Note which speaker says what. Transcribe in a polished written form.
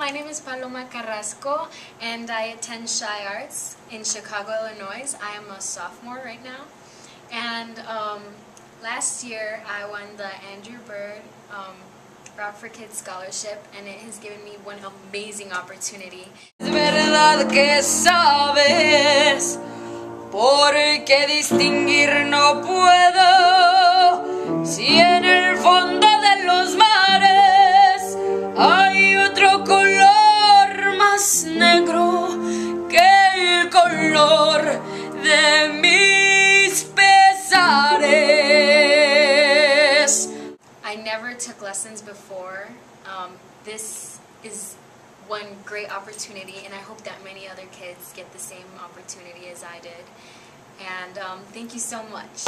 Speaker 1: my name is Paloma Carrasco and I attend Shy Arts in Chicago, Illinois. I am a sophomore right now. And last year I won the Andrew Bird Rock for Kids Scholarship, and it has given me one amazing opportunity.
Speaker 2: Es verdad que sabes, porque distinguir no puedo, si en el fondo de los mares hay otro color más negro que el color de mis pesares.
Speaker 1: I never took lessons before. This is one great opportunity, and I hope that many other kids get the same opportunity as I did. And thank you so much.